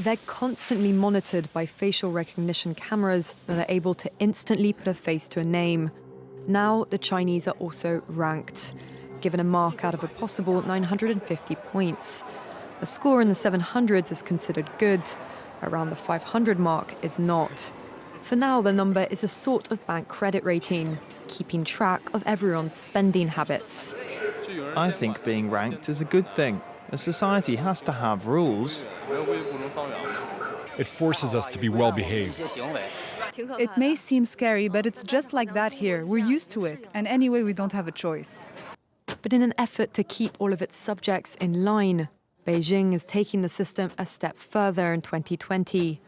they're constantly monitored by facial recognition cameras that are able to instantly put a face to a name. Now, the Chinese are also ranked, given a mark out of a possible 950 points. A score in the 700s is considered good. Around the 500 mark is not. For now, the number is a sort of bank credit rating, keeping track of everyone's spending habits. I think being ranked is a good thing. A society has to have rules. It forces us to be well behaved. It may seem scary, but it's just like that here. We're used to it, and anyway, we don't have a choice. But in an effort to keep all of its subjects in line, Beijing is taking the system a step further in 2020.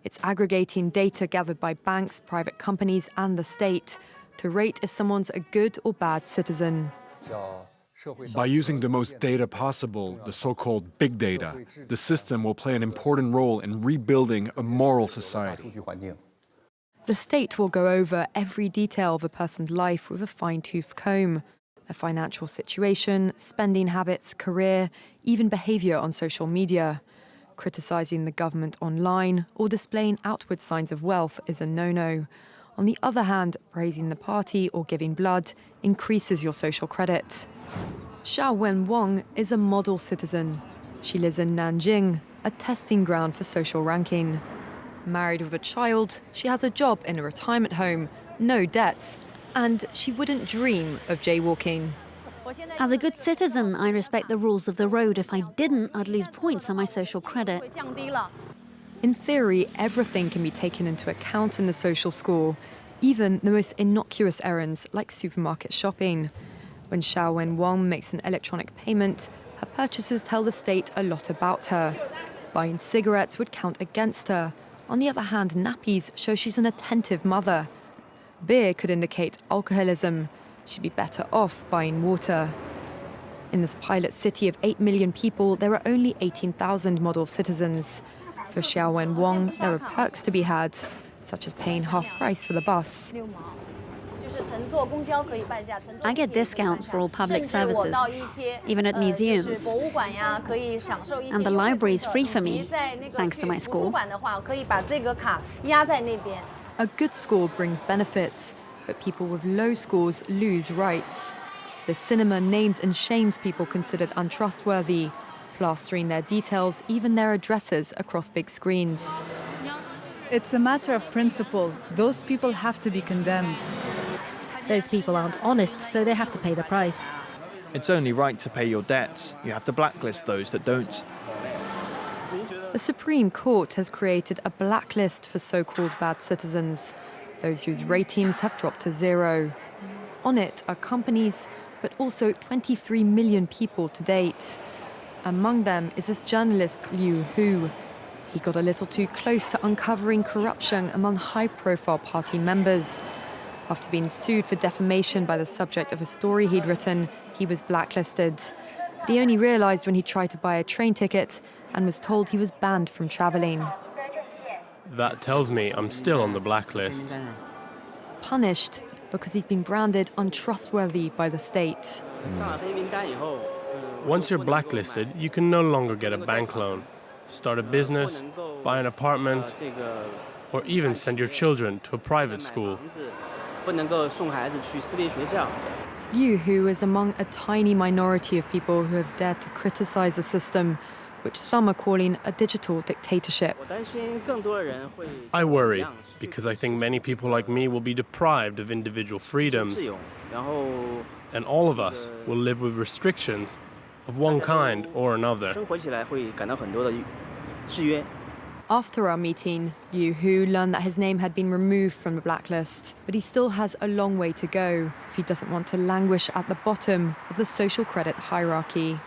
It's aggregating data gathered by banks, private companies, and the state to rate if someone's a good or bad citizen. By using the most data possible, the so-called big data, the system will play an important role in rebuilding a moral society. The state will go over every detail of a person's life with a fine-tooth comb. Their financial situation, spending habits, career, even behavior on social media. Criticizing the government online or displaying outward signs of wealth is a no-no. On the other hand, praising the party or giving blood increases your social credit. Xiao Wenwang is a model citizen. She lives in Nanjing, a testing ground for social ranking. Married with a child, she has a job in a retirement home, no debts, and she wouldn't dream of jaywalking. As a good citizen, I respect the rules of the road. If I didn't, I'd lose points on my social credit. In theory, everything can be taken into account in the social score, even the most innocuous errands like supermarket shopping. When Xiao Wenwang makes an electronic payment, her purchases tell the state a lot about her. Buying cigarettes would count against her. On the other hand, nappies show she's an attentive mother. Beer could indicate alcoholism. She'd be better off buying water. In this pilot city of 8 million people, there are only 18,000 model citizens. For Xiao Wenwang, there are perks to be had, such as paying half price for the bus. I get discounts for all public services, even at museums. And the library is free for me, thanks to my score. A good score brings benefits, but people with low scores lose rights. The cinema names and shames people considered untrustworthy, plastering their details, even their addresses, across big screens. It's a matter of principle. Those people have to be condemned. Those people aren't honest, so they have to pay the price. It's only right to pay your debts. You have to blacklist those that don't. The Supreme Court has created a blacklist for so-called bad citizens, those whose ratings have dropped to 0. On it are companies, but also 23 million people to date. Among them is this journalist Liu Hu. He got a little too close to uncovering corruption among high-profile party members. After being sued for defamation by the subject of a story he'd written, he was blacklisted. But he only realized when he tried to buy a train ticket and was told he was banned from traveling. That tells me I'm still on the blacklist. Punished because he's been branded untrustworthy by the state. Once you're blacklisted, you can no longer get a bank loan, start a business, buy an apartment, or even send your children to a private school. Liu Hu is among a tiny minority of people who have dared to criticize the system, which some are calling a digital dictatorship. I worry, because I think many people like me will be deprived of individual freedoms, and all of us will live with restrictions of one kind or another. After our meeting, Liu Hu learned that his name had been removed from the blacklist, but he still has a long way to go if he doesn't want to languish at the bottom of the social credit hierarchy.